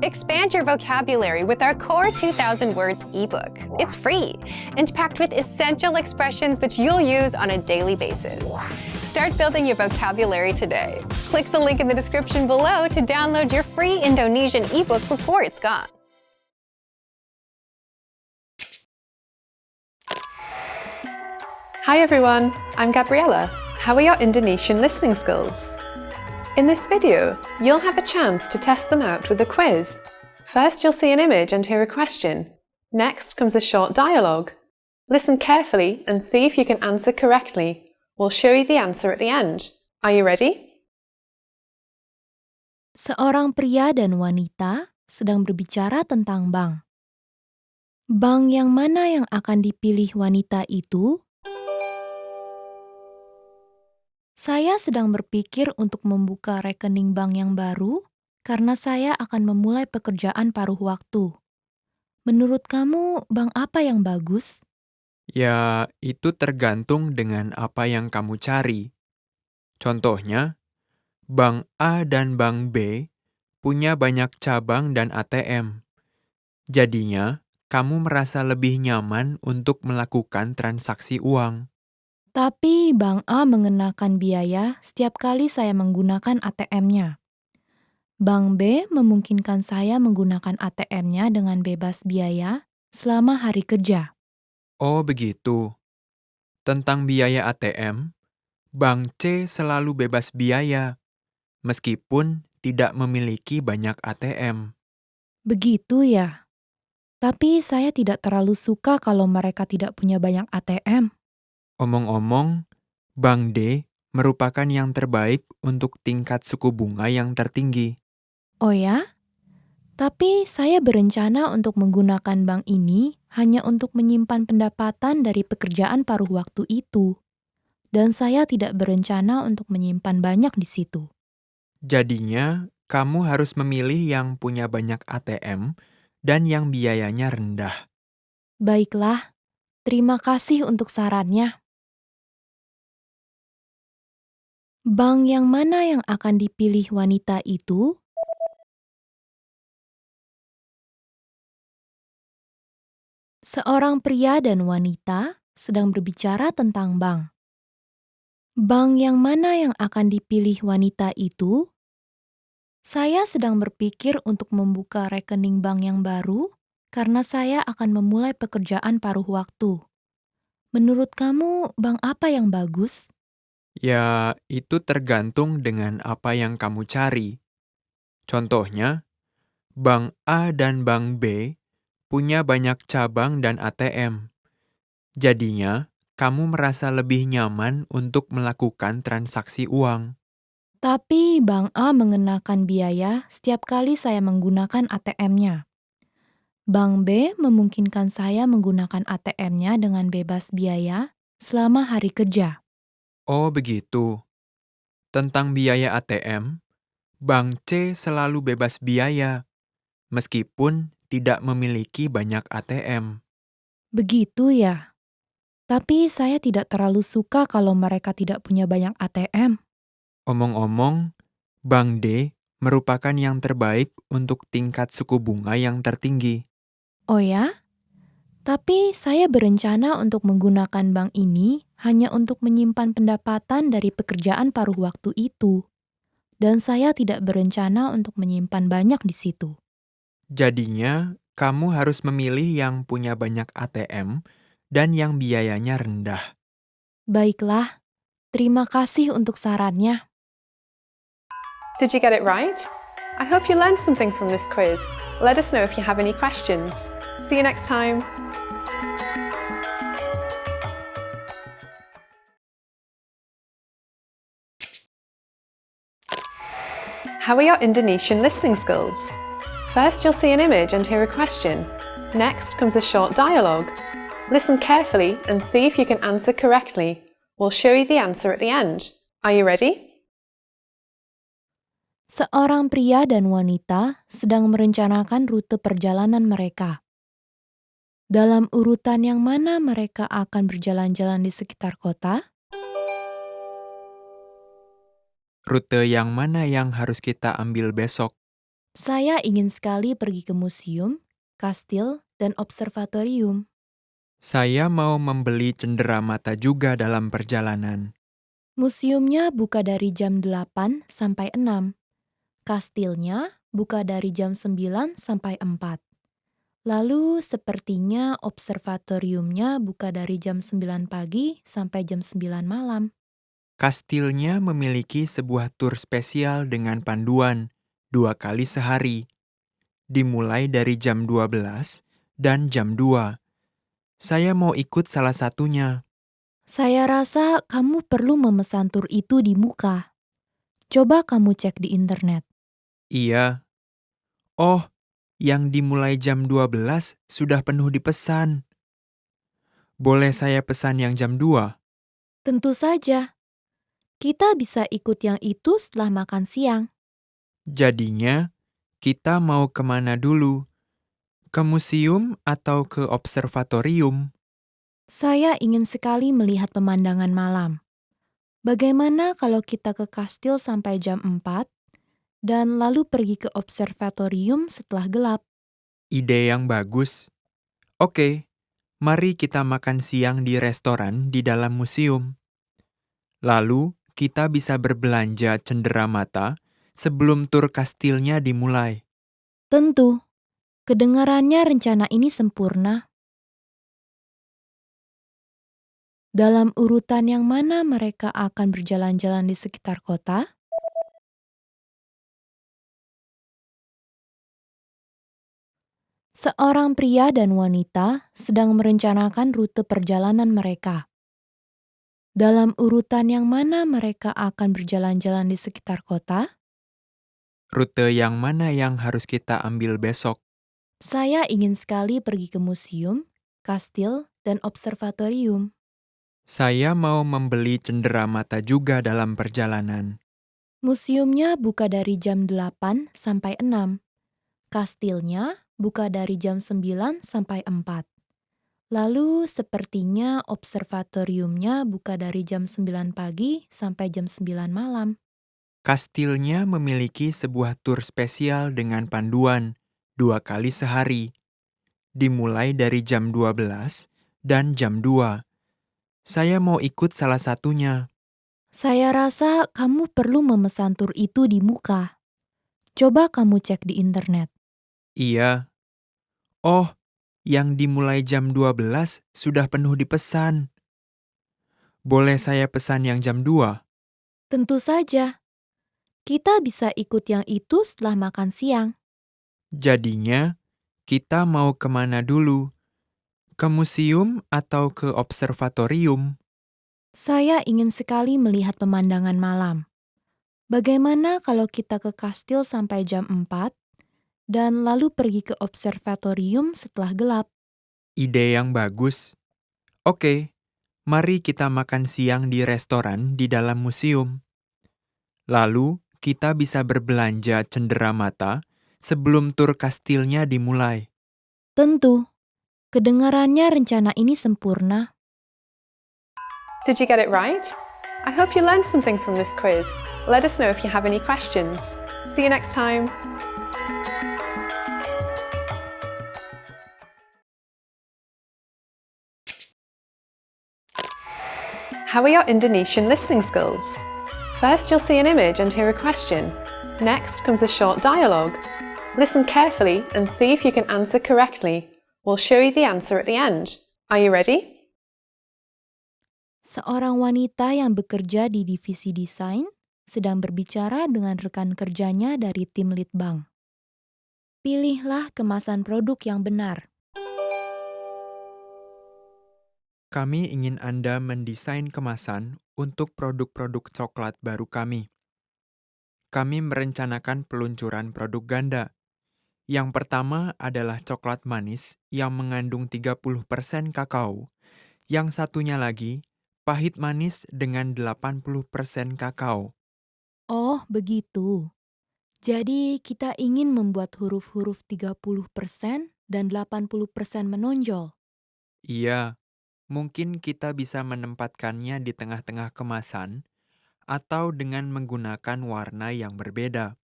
Expand your vocabulary with our Core 2000 Words ebook. It's free and packed with essential expressions that you'll use on a daily basis. Start building your vocabulary today. Click the link in the description below to download your free Indonesian ebook before it's gone. Hi everyone, I'm Gabriella. How are your Indonesian listening skills? In this video, you'll have a chance to test them out with a quiz. First, you'll see an image and hear a question. Next comes a short dialogue. Listen carefully and see if you can answer correctly. We'll show you the answer at the end. Are you ready? Seorang pria dan wanita sedang berbicara tentang bank. Bank yang mana yang akan dipilih wanita itu? Saya sedang berpikir untuk membuka rekening bank yang baru karena saya akan memulai pekerjaan paruh waktu. Menurut kamu, bank apa yang bagus? Ya, itu tergantung dengan apa yang kamu cari. Contohnya, Bank A dan Bank B punya banyak cabang dan ATM. Jadinya, kamu merasa lebih nyaman untuk melakukan transaksi uang. Tapi Bank A mengenakan biaya setiap kali saya menggunakan ATM-nya. Bank B memungkinkan saya menggunakan ATM-nya dengan bebas biaya selama hari kerja. Oh, begitu. Tentang biaya ATM, Bank C selalu bebas biaya, meskipun tidak memiliki banyak ATM. Begitu ya. Tapi saya tidak terlalu suka kalau mereka tidak punya banyak ATM. Omong-omong, Bank D merupakan yang terbaik untuk tingkat suku bunga yang tertinggi. Oh ya? Tapi saya berencana untuk menggunakan bank ini hanya untuk menyimpan pendapatan dari pekerjaan paruh waktu itu. Dan saya tidak berencana untuk menyimpan banyak di situ. Jadinya, kamu harus memilih yang punya banyak ATM dan yang biayanya rendah. Baiklah, terima kasih untuk sarannya. Bank yang mana yang akan dipilih wanita itu? Seorang pria dan wanita sedang berbicara tentang bank. Bank yang mana yang akan dipilih wanita itu? Saya sedang berpikir untuk membuka rekening bank yang baru karena saya akan memulai pekerjaan paruh waktu. Menurut kamu, bank apa yang bagus? Ya, itu tergantung dengan apa yang kamu cari. Contohnya, Bank A dan Bank B punya banyak cabang dan ATM. Jadinya, kamu merasa lebih nyaman untuk melakukan transaksi uang. Tapi Bank A mengenakan biaya setiap kali saya menggunakan ATM-nya. Bank B memungkinkan saya menggunakan ATM-nya dengan bebas biaya selama hari kerja. Oh, begitu. Tentang biaya ATM, Bank C selalu bebas biaya, meskipun tidak memiliki banyak ATM. Begitu ya. Tapi saya tidak terlalu suka kalau mereka tidak punya banyak ATM. Omong-omong, Bank D merupakan yang terbaik untuk tingkat suku bunga yang tertinggi. Oh ya? Tapi saya berencana untuk menggunakan bank ini hanya untuk menyimpan pendapatan dari pekerjaan paruh waktu itu. Dan saya tidak berencana untuk menyimpan banyak di situ. Jadinya, kamu harus memilih yang punya banyak ATM dan yang biayanya rendah. Baiklah, terima kasih untuk sarannya. Did you get it right? I hope you learned something from this quiz. Let us know if you have any questions. See you next time. How are your Indonesian listening skills? First, you'll see an image and hear a question. Next comes a short dialogue. Listen carefully and see if you can answer correctly. We'll show you the answer at the end. Are you ready? Seorang pria dan wanita sedang merencanakan rute perjalanan mereka. Dalam urutan yang mana mereka akan berjalan-jalan di sekitar kota? Rute yang mana yang harus kita ambil besok? Saya ingin sekali pergi ke museum, kastil, dan observatorium. Saya mau membeli cenderamata juga dalam perjalanan. Museumnya buka dari jam 8 sampai 6. Kastilnya buka dari jam 9 sampai 4. Lalu sepertinya observatoriumnya buka dari jam 9 pagi sampai jam 9 malam. Kastilnya memiliki sebuah tur spesial dengan panduan 2 kali sehari, dimulai dari jam 12 dan jam 2. Saya mau ikut salah satunya. Saya rasa kamu perlu memesan tur itu di muka. Coba kamu cek di internet. Iya. Oh, yang dimulai jam 12 sudah penuh dipesan. Boleh saya pesan yang jam 2? Tentu saja, kita bisa ikut yang itu setelah makan siang. Jadinya, kita mau kemana dulu? Ke museum atau ke observatorium? Saya ingin sekali melihat pemandangan malam. Bagaimana kalau kita ke kastil sampai jam 4 dan lalu pergi ke observatorium setelah gelap? Ide yang bagus. Oke, mari kita makan siang di restoran di dalam museum. Lalu, kita bisa berbelanja cenderamata sebelum tur kastilnya dimulai. Tentu, kedengarannya rencana ini sempurna. Dalam urutan yang mana mereka akan berjalan-jalan di sekitar kota? Seorang pria dan wanita sedang merencanakan rute perjalanan mereka. Dalam urutan yang mana mereka akan berjalan-jalan di sekitar kota? Rute yang mana yang harus kita ambil besok? Saya ingin sekali pergi ke museum, kastil, dan observatorium. Saya mau membeli cenderamata juga dalam perjalanan. Museumnya buka dari jam 8 sampai 6. Kastilnya buka dari jam 9 sampai 4. Lalu sepertinya observatoriumnya buka dari jam 9 pagi sampai jam 9 malam. Kastilnya memiliki sebuah tur spesial dengan panduan 2 kali sehari, dimulai dari jam 12 dan jam 2. Saya mau ikut salah satunya. Saya rasa kamu perlu memesan tur itu di muka. Coba kamu cek di internet. Iya. Oh, yang dimulai jam 12 sudah penuh dipesan. Boleh saya pesan yang jam 2? Tentu saja, kita bisa ikut yang itu setelah makan siang. Jadinya, kita mau kemana dulu? Ke museum atau ke observatorium? Saya ingin sekali melihat pemandangan malam. Bagaimana kalau kita ke kastil sampai jam 4 dan lalu pergi ke observatorium setelah gelap? Ide yang bagus. Oke, mari kita makan siang di restoran di dalam museum. Lalu, kita bisa berbelanja cenderamata sebelum tur kastilnya dimulai. Tentu, kedengarannya rencana ini sempurna. Did you get it right? I hope you learned something from this quiz. Let us know if you have any questions. See you next time. How are your Indonesian listening skills? First, you'll see an image and hear a question. Next comes a short dialogue. Listen carefully and see if you can answer correctly. We'll show you the answer at the end. Are you ready? Seorang wanita yang bekerja di divisi desain sedang berbicara dengan rekan kerjanya dari tim Litbang. Pilihlah kemasan produk yang benar. Kami ingin Anda mendesain kemasan untuk produk-produk coklat baru kami. Kami merencanakan peluncuran produk ganda. Yang pertama adalah coklat manis yang mengandung 30% kakao. Yang satunya lagi, pahit manis dengan 80% kakao. Oh, begitu. Jadi kita ingin membuat huruf-huruf 30% dan 80% menonjol. Iya, mungkin kita bisa menempatkannya di tengah-tengah kemasan atau dengan menggunakan warna yang berbeda.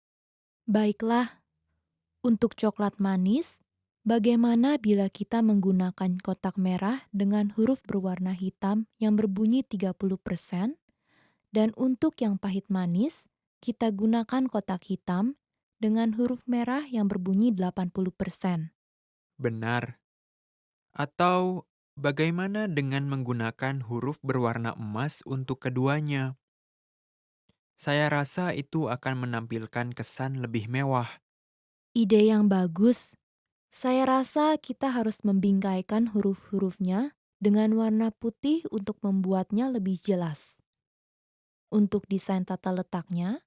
Baiklah, Untuk coklat manis, bagaimana bila kita menggunakan kotak merah dengan huruf berwarna hitam yang berbunyi 30%, dan untuk yang pahit manis, kita gunakan kotak hitam dengan huruf merah yang berbunyi 80%. Benar. Atau bagaimana dengan menggunakan huruf berwarna emas untuk keduanya? Saya rasa itu akan menampilkan kesan lebih mewah. Ide yang bagus. Saya rasa kita harus membingkaikan huruf-hurufnya dengan warna putih untuk membuatnya lebih jelas. Untuk desain tata letaknya,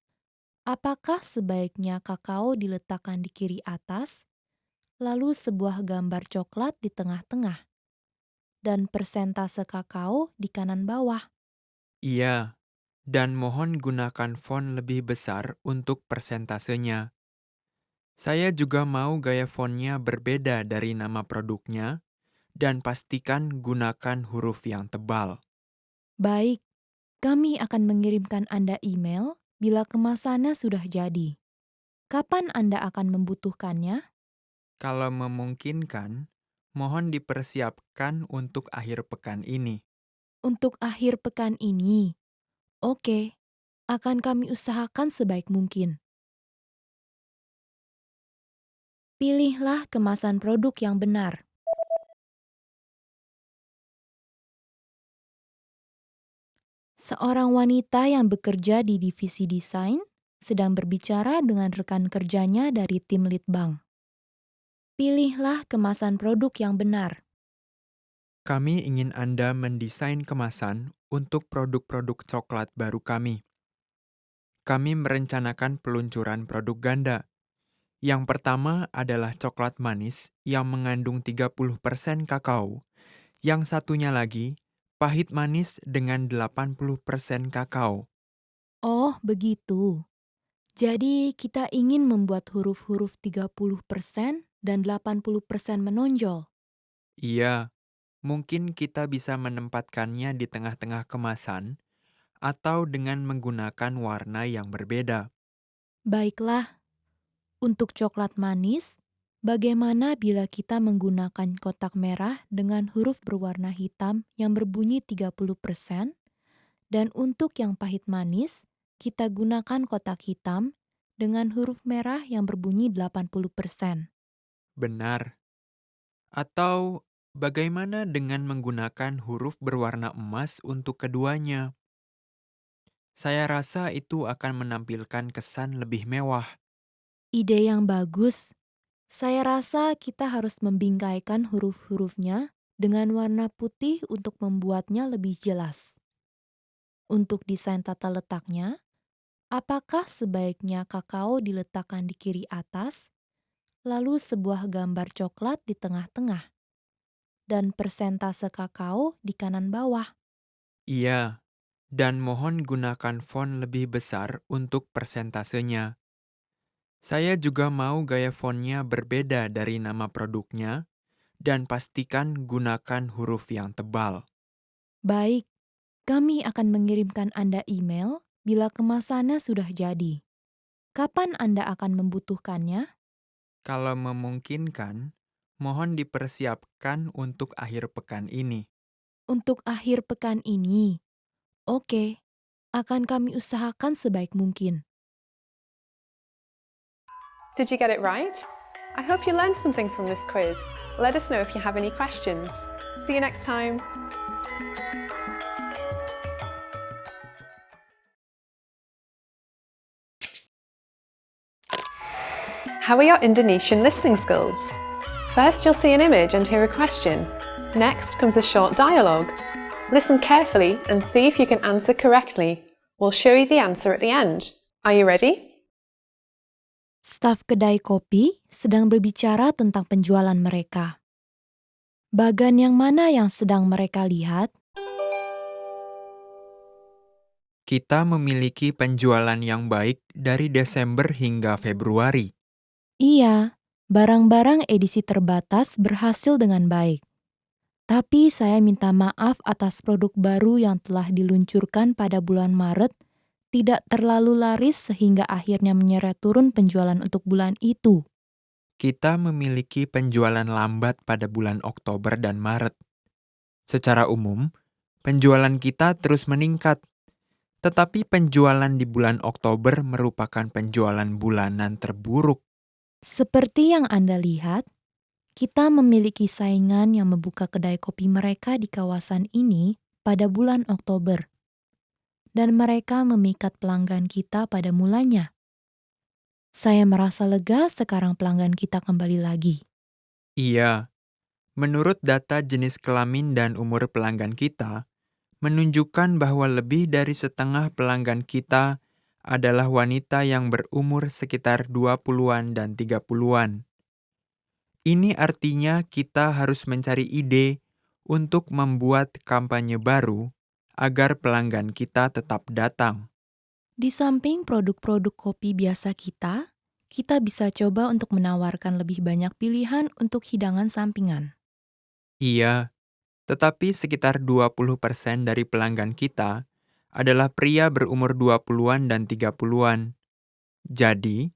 apakah sebaiknya kakao diletakkan di kiri atas, lalu sebuah gambar coklat di tengah-tengah, dan persentase kakao di kanan bawah? Iya, dan mohon gunakan font lebih besar untuk persentasenya. Saya juga mau gaya fontnya berbeda dari nama produknya, dan pastikan gunakan huruf yang tebal. Baik, kami akan mengirimkan Anda email bila kemasannya sudah jadi. Kapan Anda akan membutuhkannya? Kalau memungkinkan, mohon dipersiapkan untuk akhir pekan ini. Untuk akhir pekan ini. Oke, akan kami usahakan sebaik mungkin. Pilihlah kemasan produk yang benar. Seorang wanita yang bekerja di divisi desain sedang berbicara dengan rekan kerjanya dari tim Litbang. Pilihlah kemasan produk yang benar. Kami ingin Anda mendesain kemasan untuk produk-produk coklat baru kami. Kami merencanakan peluncuran produk ganda. Yang pertama adalah coklat manis yang mengandung 30% kakao. Yang satunya lagi, pahit manis dengan 80% kakao. Oh, begitu. Jadi kita ingin membuat huruf-huruf 30% dan 80% menonjol. Iya, mungkin kita bisa menempatkannya di tengah-tengah kemasan atau dengan menggunakan warna yang berbeda. Baiklah, untuk coklat manis, bagaimana bila kita menggunakan kotak merah dengan huruf berwarna hitam yang berbunyi 30%, dan untuk yang pahit manis, kita gunakan kotak hitam dengan huruf merah yang berbunyi 80%. Benar. Atau bagaimana dengan menggunakan huruf berwarna emas untuk keduanya? Saya rasa itu akan menampilkan kesan lebih mewah. Ide yang bagus. Saya rasa kita harus membingkaikan huruf-hurufnya dengan warna putih untuk membuatnya lebih jelas. Untuk desain tata letaknya, apakah sebaiknya kakao diletakkan di kiri atas, lalu sebuah gambar coklat di tengah-tengah, dan persentase kakao di kanan bawah? Iya, dan mohon gunakan font lebih besar untuk persentasenya. Saya juga mau gaya fontnya berbeda dari nama produknya, dan pastikan gunakan huruf yang tebal. Baik, kami akan mengirimkan Anda email bila kemasannya sudah jadi. Kapan Anda akan membutuhkannya? Kalau memungkinkan, mohon dipersiapkan untuk akhir pekan ini. Untuk akhir pekan ini. Oke, akan kami usahakan sebaik mungkin. Did you get it right? I hope you learned something from this quiz. Let us know if you have any questions. See you next time. How are your Indonesian listening skills? First, you'll see an image and hear a question. Next comes a short dialogue. Listen carefully and see if you can answer correctly. We'll show you the answer at the end. Are you ready? Staf kedai kopi sedang berbicara tentang penjualan mereka. Bagan yang mana yang sedang mereka lihat? Kita memiliki penjualan yang baik dari Desember hingga Februari. Iya, barang-barang edisi terbatas berhasil dengan baik. Tapi saya minta maaf atas produk baru yang telah diluncurkan pada bulan Maret tidak terlalu laris sehingga akhirnya menyeret turun penjualan untuk bulan itu. Kita memiliki penjualan lambat pada bulan Oktober dan Maret. Secara umum, penjualan kita terus meningkat, tetapi penjualan di bulan Oktober merupakan penjualan bulanan terburuk. Seperti yang Anda lihat, kita memiliki saingan yang membuka kedai kopi mereka di kawasan ini pada bulan Oktober. Dan mereka memikat pelanggan kita pada mulanya. Saya merasa lega sekarang pelanggan kita kembali lagi. Iya, menurut data jenis kelamin dan umur pelanggan kita, menunjukkan bahwa lebih dari setengah pelanggan kita adalah wanita yang berumur sekitar 20-an dan 30-an. Ini artinya kita harus mencari ide untuk membuat kampanye baru agar pelanggan kita tetap datang. Di samping produk-produk kopi biasa kita bisa coba untuk menawarkan lebih banyak pilihan untuk hidangan sampingan. Iya, tetapi sekitar 20% dari pelanggan kita adalah pria berumur 20-an dan 30-an. Jadi,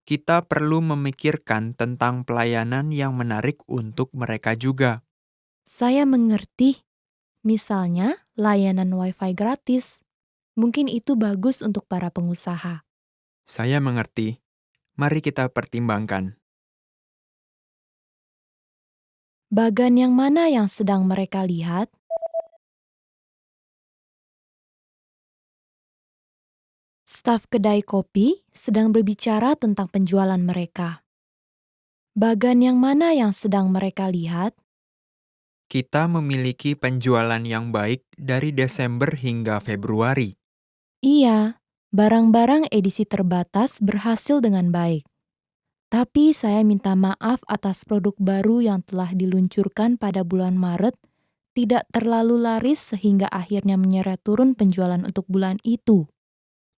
kita perlu memikirkan tentang pelayanan yang menarik untuk mereka juga. Saya mengerti, misalnya layanan Wi-Fi gratis. Mungkin itu bagus untuk para pengusaha. Saya mengerti. Mari kita pertimbangkan. Bagan yang mana yang sedang mereka lihat? Staf kedai kopi sedang berbicara tentang penjualan mereka. Bagan yang mana yang sedang mereka lihat? Kita memiliki penjualan yang baik dari Desember hingga Februari. Iya, barang-barang edisi terbatas berhasil dengan baik. Tapi saya minta maaf atas produk baru yang telah diluncurkan pada bulan Maret tidak terlalu laris sehingga akhirnya menyeret turun penjualan untuk bulan itu.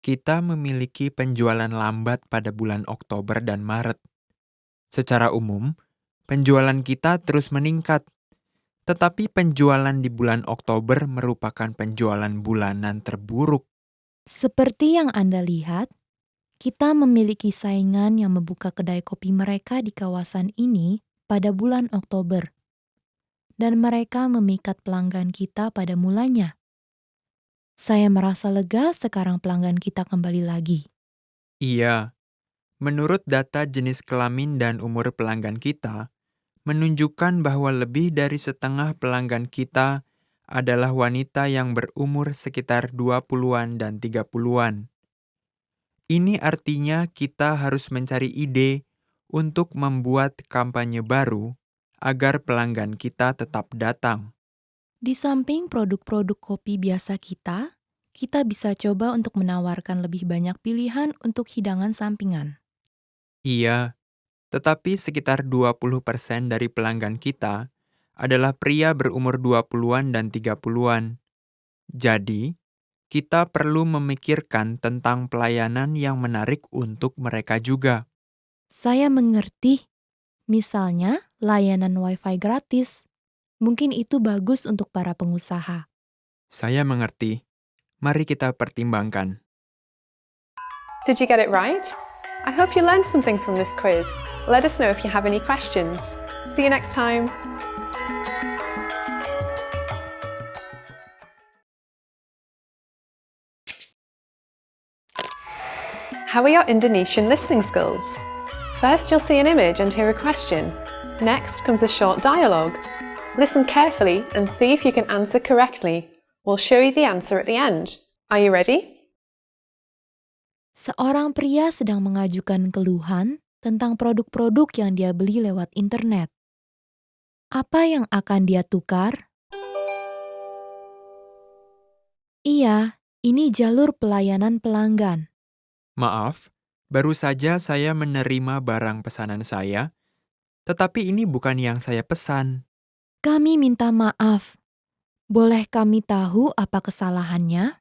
Kita memiliki penjualan lambat pada bulan Oktober dan Maret. Secara umum, penjualan kita terus meningkat, tetapi penjualan di bulan Oktober merupakan penjualan bulanan terburuk. Seperti yang Anda lihat, kita memiliki saingan yang membuka kedai kopi mereka di kawasan ini pada bulan Oktober. Dan mereka memikat pelanggan kita pada mulanya. Saya merasa lega sekarang pelanggan kita kembali lagi. Iya, menurut data jenis kelamin dan umur pelanggan kita, menunjukkan bahwa lebih dari setengah pelanggan kita adalah wanita yang berumur sekitar 20-an dan 30-an. Ini artinya kita harus mencari ide untuk membuat kampanye baru agar pelanggan kita tetap datang. Di samping produk-produk kopi biasa kita bisa coba untuk menawarkan lebih banyak pilihan untuk hidangan sampingan. Iya, tetapi sekitar 20% dari pelanggan kita adalah pria berumur 20-an dan 30-an. Jadi, kita perlu memikirkan tentang pelayanan yang menarik untuk mereka juga. Saya mengerti, misalnya layanan Wi-Fi gratis. Mungkin itu bagus untuk para pengusaha. Saya mengerti. Mari kita pertimbangkan. Did you get it right? I hope you learned something from this quiz. Let us know if you have any questions. See you next time. How are your Indonesian listening skills? First, you'll see an image and hear a question. Next comes a short dialogue. Listen carefully and see if you can answer correctly. We'll show you the answer at the end. Are you ready? Seorang pria sedang mengajukan keluhan tentang produk-produk yang dia beli lewat internet. Apa yang akan dia tukar? Iya, ini jalur pelayanan pelanggan. Maaf, baru saja saya menerima barang pesanan saya, tetapi ini bukan yang saya pesan. Kami minta maaf. Boleh kami tahu apa kesalahannya?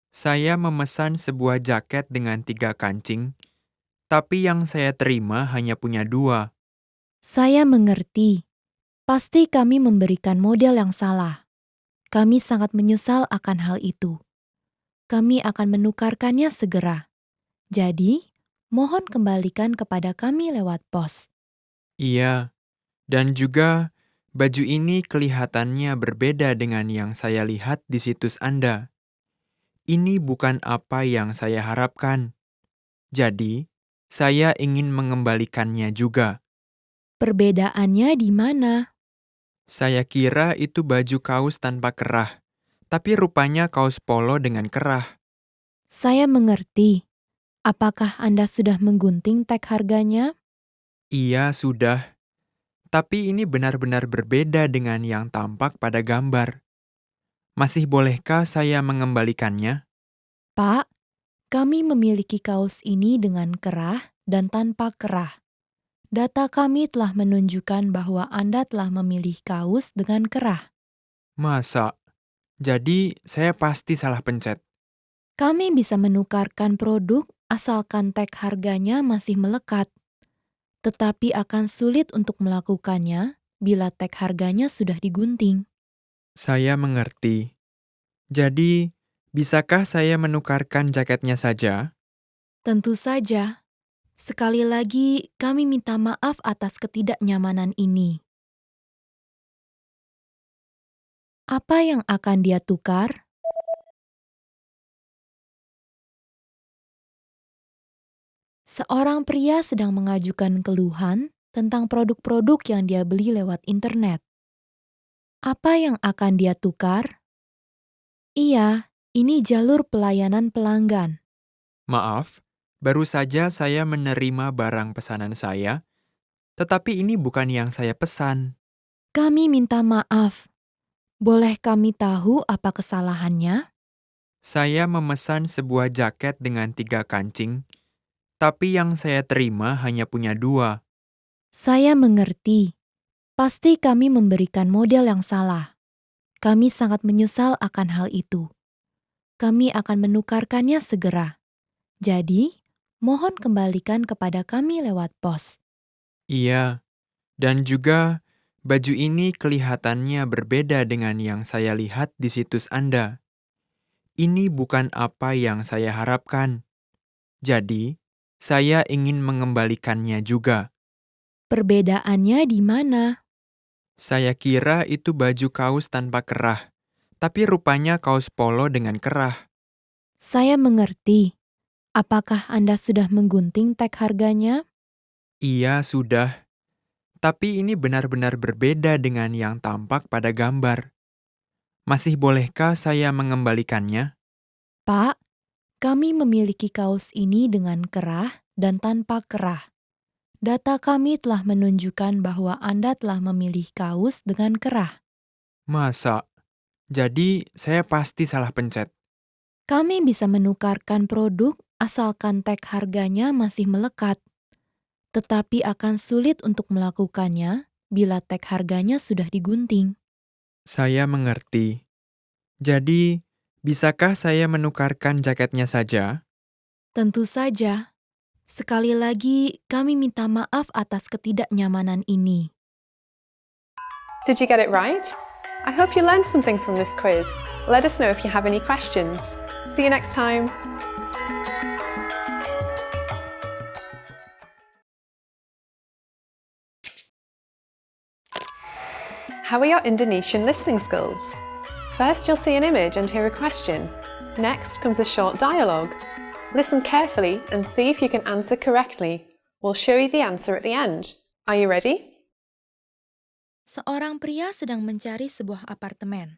Saya memesan sebuah jaket dengan 3 kancing, tapi yang saya terima hanya punya 2. Saya mengerti. Pasti kami memberikan model yang salah. Kami sangat menyesal akan hal itu. Kami akan menukarkannya segera. Jadi, mohon kembalikan kepada kami lewat pos. Iya, dan juga baju ini kelihatannya berbeda dengan yang saya lihat di situs Anda. Ini bukan apa yang saya harapkan. Jadi, saya ingin mengembalikannya juga. Perbedaannya di mana? Saya kira itu baju kaos tanpa kerah, tapi rupanya kaos polo dengan kerah. Saya mengerti. Apakah Anda sudah menggunting tag harganya? Iya, sudah. Tapi ini benar-benar berbeda dengan yang tampak pada gambar. Masih bolehkah saya mengembalikannya? Pak, kami memiliki kaos ini dengan kerah dan tanpa kerah. Data kami telah menunjukkan bahwa Anda telah memilih kaos dengan kerah. Masa? Jadi, saya pasti salah pencet. Kami bisa menukarkan produk asalkan tag harganya masih melekat. Tetapi akan sulit untuk melakukannya bila tag harganya sudah digunting. Saya mengerti. Jadi, bisakah saya menukarkan jaketnya saja? Tentu saja. Sekali lagi, kami minta maaf atas ketidaknyamanan ini. Apa yang akan dia tukar? Seorang pria sedang mengajukan keluhan tentang produk-produk yang dia beli lewat internet. Apa yang akan dia tukar? Iya, ini jalur pelayanan pelanggan. Maaf, baru saja saya menerima barang pesanan saya, tetapi ini bukan yang saya pesan. Kami minta maaf. Boleh kami tahu apa kesalahannya? Saya memesan sebuah jaket dengan 3 kancing, tapi yang saya terima hanya punya 2. Saya mengerti. Pasti kami memberikan model yang salah. Kami sangat menyesal akan hal itu. Kami akan menukarkannya segera. Jadi, mohon kembalikan kepada kami lewat pos. Iya, dan juga baju ini kelihatannya berbeda dengan yang saya lihat di situs Anda. Ini bukan apa yang saya harapkan. Jadi, saya ingin mengembalikannya juga. Perbedaannya di mana? Saya kira itu baju kaos tanpa kerah, tapi rupanya kaos polo dengan kerah. Saya mengerti. Apakah Anda sudah menggunting tag harganya? Iya, sudah. Tapi ini benar-benar berbeda dengan yang tampak pada gambar. Masih bolehkah saya mengembalikannya? Pak, kami memiliki kaos ini dengan kerah dan tanpa kerah. Data kami telah menunjukkan bahwa Anda telah memilih kaos dengan kerah. Masa? Jadi, saya pasti salah pencet. Kami bisa menukarkan produk asalkan tag harganya masih melekat. Tetapi akan sulit untuk melakukannya bila tag harganya sudah digunting. Saya mengerti. Jadi, bisakah saya menukarkan jaketnya saja? Tentu saja. Sekali lagi, kami minta maaf atas ketidaknyamanan ini. Did you get it right? I hope you learned something from this quiz. Let us know if you have any questions. See you next time. How are your Indonesian listening skills? First, you'll see an image and hear a question. Next comes a short dialogue. Listen carefully and see if you can answer correctly. We'll show you the answer at the end. Are you ready? Seorang pria sedang mencari sebuah apartemen.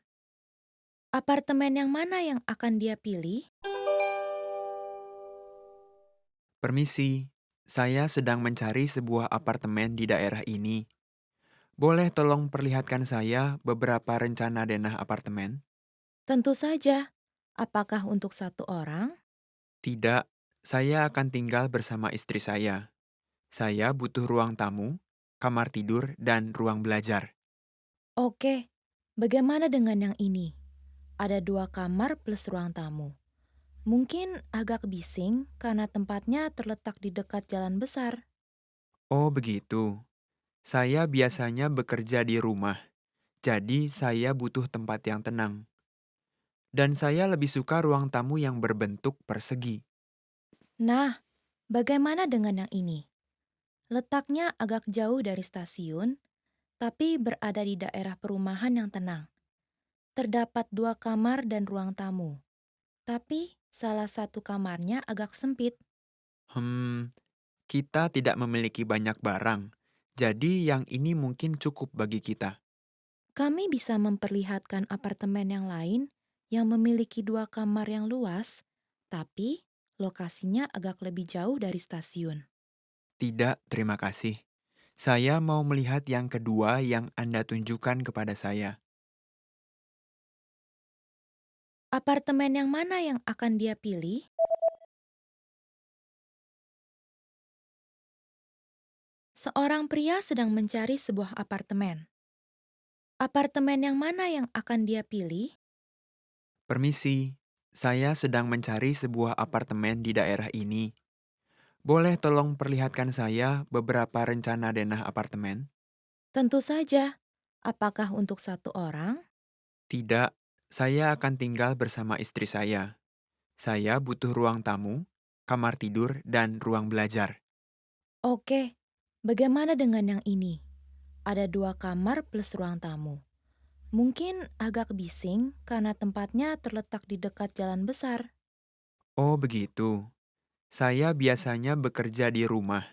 Apartemen yang mana yang akan dia pilih? Permisi, saya sedang mencari sebuah apartemen di daerah ini. Boleh tolong perlihatkan saya beberapa rencana denah apartemen? Tentu saja. Apakah untuk satu orang? Tidak, saya akan tinggal bersama istri saya. Saya butuh ruang tamu, kamar tidur, dan ruang belajar. Oke, bagaimana dengan yang ini? Ada 2 kamar plus ruang tamu. Mungkin agak bising karena tempatnya terletak di dekat jalan besar. Oh begitu. Saya biasanya bekerja di rumah, jadi saya butuh tempat yang tenang. Dan saya lebih suka ruang tamu yang berbentuk persegi. Nah, bagaimana dengan yang ini? Letaknya agak jauh dari stasiun, tapi berada di daerah perumahan yang tenang. Terdapat 2 kamar dan ruang tamu, tapi salah satu kamarnya agak sempit. Kita tidak memiliki banyak barang, jadi yang ini mungkin cukup bagi kita. Kami bisa memperlihatkan apartemen yang lain yang memiliki 2 kamar yang luas, tapi lokasinya agak lebih jauh dari stasiun. Tidak, terima kasih. Saya mau melihat yang kedua yang Anda tunjukkan kepada saya. Apartemen yang mana yang akan dia pilih? Seorang pria sedang mencari sebuah apartemen. Apartemen yang mana yang akan dia pilih? Permisi, saya sedang mencari sebuah apartemen di daerah ini. Boleh tolong perlihatkan saya beberapa rencana denah apartemen? Tentu saja. Apakah untuk satu orang? Tidak, saya akan tinggal bersama istri saya. Saya butuh ruang tamu, kamar tidur, dan ruang belajar. Oke. Bagaimana dengan yang ini? Ada 2 kamar plus ruang tamu. Mungkin agak bising karena tempatnya terletak di dekat jalan besar. Oh, begitu. Saya biasanya bekerja di rumah,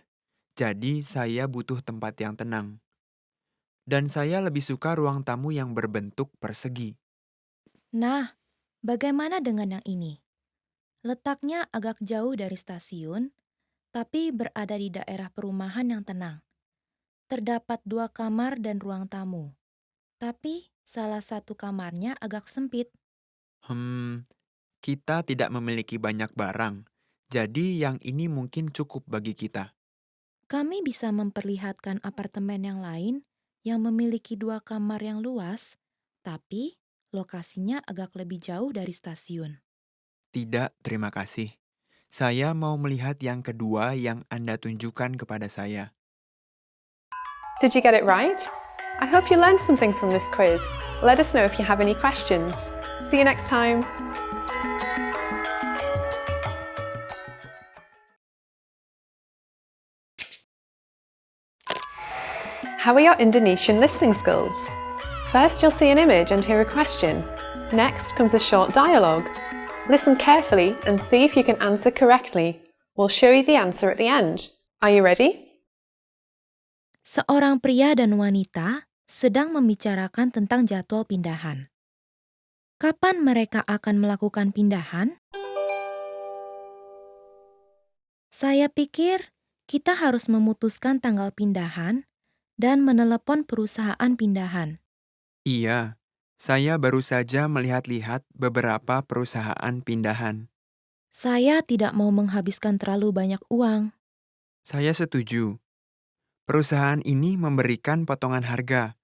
jadi saya butuh tempat yang tenang. Dan saya lebih suka ruang tamu yang berbentuk persegi. Nah, bagaimana dengan yang ini? Letaknya agak jauh dari stasiun, tapi berada di daerah perumahan yang tenang. Terdapat 2 kamar dan ruang tamu, tapi salah satu kamarnya agak sempit. Hmm, kita tidak memiliki banyak barang, jadi yang ini mungkin cukup bagi kita. Kami bisa memperlihatkan apartemen yang lain yang memiliki 2 kamar yang luas, tapi lokasinya agak lebih jauh dari stasiun. Tidak, terima kasih. Saya mau melihat yang kedua yang Anda tunjukkan kepada saya. Did you get it right? I hope you learned something from this quiz. Let us know if you have any questions. See you next time. How are your Indonesian listening skills? First, you'll see an image and hear a question. Next comes a short dialogue. Listen carefully and see if you can answer correctly. We'll show you the answer at the end. Are you ready? Seorang pria dan wanita sedang membicarakan tentang jadwal pindahan. Kapan mereka akan melakukan pindahan? Saya pikir kita harus memutuskan tanggal pindahan dan menelepon perusahaan pindahan. Iya, saya baru saja melihat-lihat beberapa perusahaan pindahan. Saya tidak mau menghabiskan terlalu banyak uang. Saya setuju. Perusahaan ini memberikan potongan harga,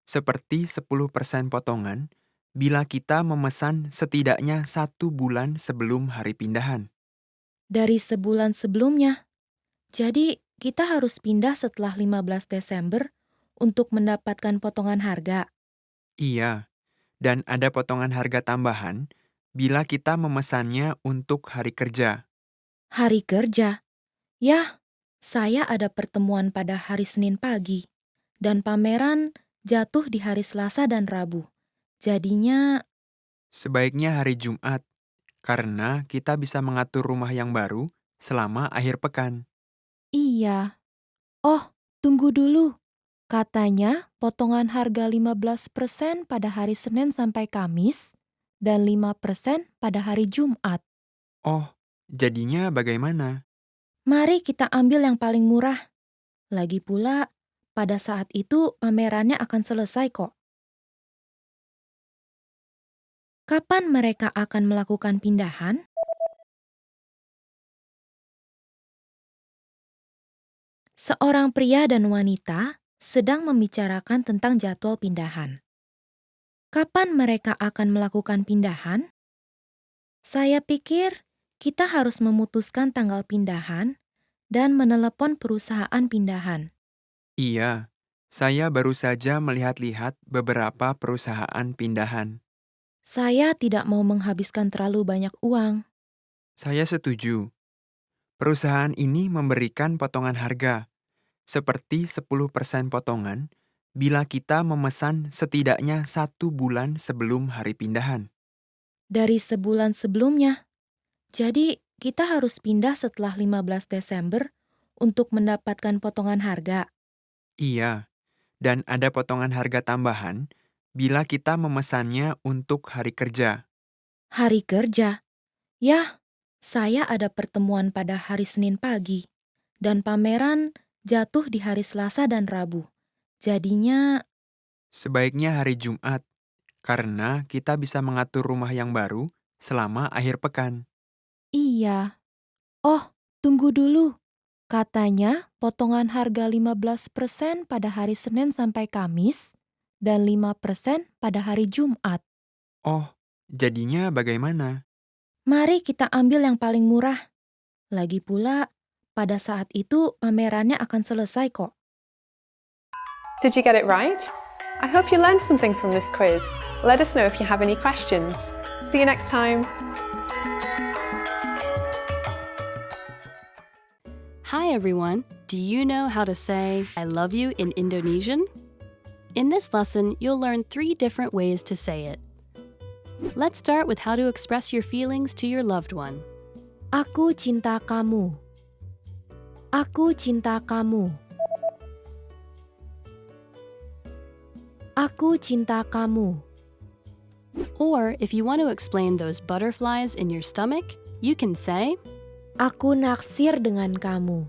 seperti 10% potongan bila kita memesan setidaknya 1 bulan sebelum hari pindahan. Dari sebulan sebelumnya. Jadi, kita harus pindah setelah 15 Desember untuk mendapatkan potongan harga. Iya, dan ada potongan harga tambahan bila kita memesannya untuk hari kerja. Hari kerja. Yah, saya ada pertemuan pada hari Senin pagi. Dan pameran jatuh di hari Selasa dan Rabu. Jadinya, Sebaiknya hari Jumat, karena kita bisa mengatur rumah yang baru selama akhir pekan. iya. Oh, tunggu dulu. Katanya potongan harga 15% pada hari Senin sampai Kamis dan 5% pada hari Jumat. Oh, jadinya bagaimana? Mari kita ambil yang paling murah. Lagi pula, pada saat itu pamerannya akan selesai kok. Kapan mereka akan melakukan pindahan? Seorang pria dan wanita sedang membicarakan tentang jadwal pindahan. Kapan mereka akan melakukan pindahan? Saya pikir kita harus memutuskan tanggal pindahan dan menelepon perusahaan pindahan. Iya, saya baru saja melihat-lihat beberapa perusahaan pindahan. Saya tidak mau menghabiskan terlalu banyak uang. Saya setuju. Perusahaan ini memberikan potongan harga, seperti 10% potongan bila kita memesan setidaknya 1 bulan sebelum hari pindahan. Dari sebulan sebelumnya. Jadi, kita harus pindah setelah 15 Desember untuk mendapatkan potongan harga. Iya, dan ada potongan harga tambahan bila kita memesannya untuk hari kerja. Hari kerja? Yah, saya ada pertemuan pada hari Senin pagi, dan pameran jatuh di hari Selasa dan Rabu. Jadinya, Sebaiknya hari Jumat, karena kita bisa mengatur rumah yang baru selama akhir pekan. iya. Oh, tunggu dulu. Katanya potongan harga 15% pada hari Senin sampai Kamis dan 5% pada hari Jumat. Oh, jadinya bagaimana? Mari kita ambil yang paling murah. Lagi pula, pada saat itu pamerannya akan selesai kok. Did you get it right? I hope you learned something from this quiz. Let us know if you have any questions. See you next time. Hi everyone! Do you know how to say I love you in Indonesian? In this lesson, you'll learn 3 different ways to say it. Let's start with how to express your feelings to your loved one. Aku cinta kamu. Aku cinta kamu. Aku cinta kamu. Or if you want to explain those butterflies in your stomach, you can say, Aku naksir dengan kamu.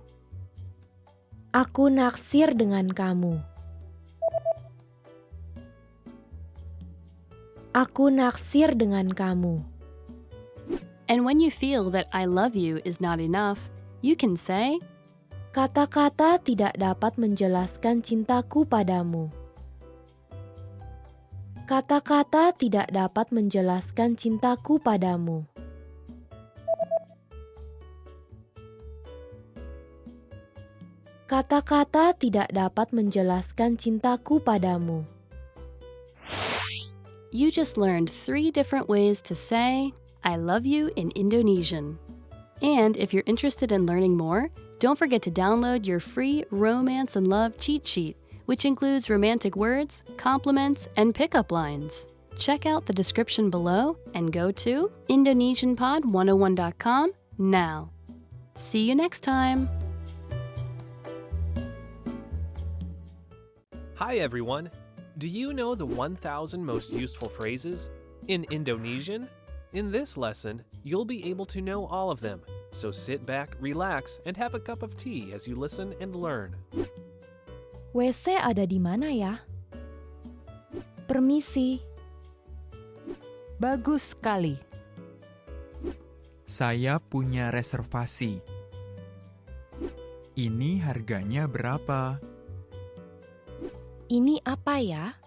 Aku naksir dengan kamu. Aku naksir dengan kamu. and when you feel that I love you is not enough, you can say, Kata-kata tidak dapat menjelaskan cintaku padamu. Kata-kata tidak dapat menjelaskan cintaku padamu. Kata-kata tidak dapat menjelaskan cintaku padamu. You just learned 3 different ways to say, I love you in Indonesian. And if you're interested in learning more, don't forget to download your free Romance and Love cheat sheet, which includes romantic words, compliments, and pickup lines. Check out the description below and go to IndonesianPod101.com now. See you next time! Hi everyone! Do you know the 1,000 most useful phrases in Indonesian? In this lesson, you'll be able to know all of them, so sit back, relax, and have a cup of tea as you listen and learn. WC ada di mana ya? Permisi. Bagus sekali. Saya punya reservasi. Ini harganya berapa? Ini apa ya?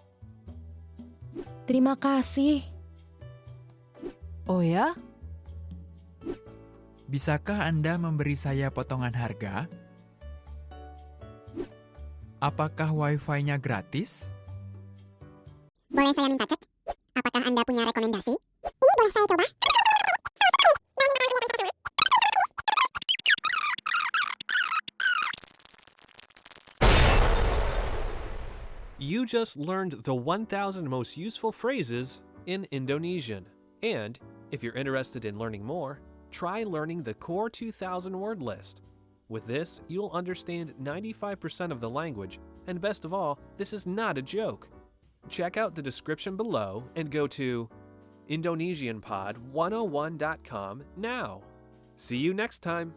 Terima kasih. Oh ya? Bisakah Anda memberi saya potongan harga? Apakah Wi-Fi-nya gratis? Boleh saya minta cek? Apakah Anda punya rekomendasi? Ini boleh saya coba? You just learned the 1,000 most useful phrases in Indonesian. And if you're interested in learning more, try learning the Core 2000 word list. With this, you'll understand 95% of the language, and best of all, this is not a joke. Check out the description below and go to IndonesianPod101.com now. See you next time!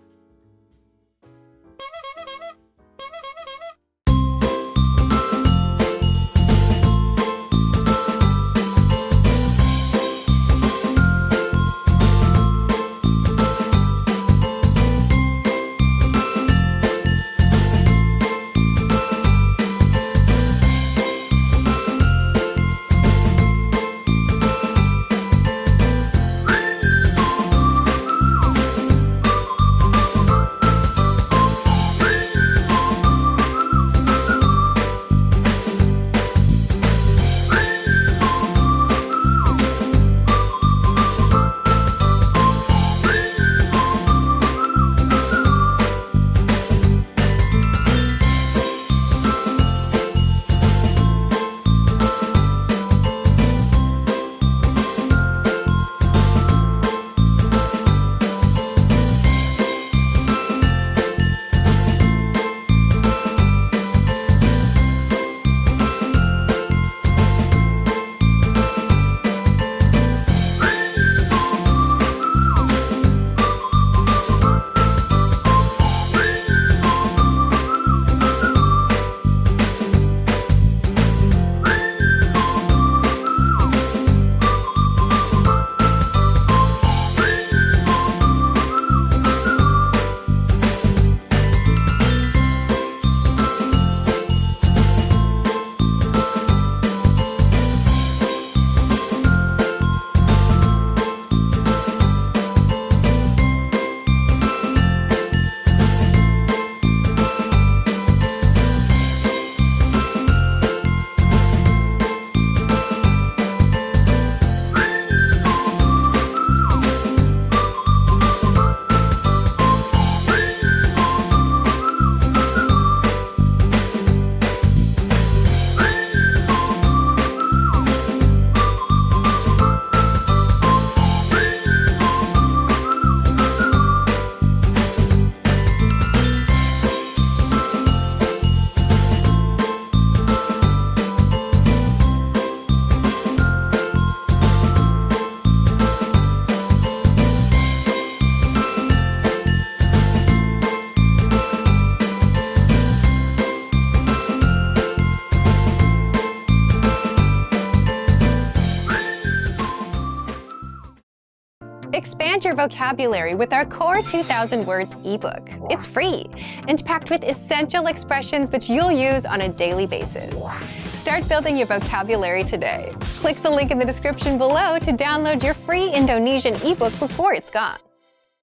Expand your vocabulary with our Core 2000 Words ebook. It's free and packed with essential expressions that you'll use on a daily basis. Start building your vocabulary today. Click the link in the description below to download your free Indonesian ebook before it's gone.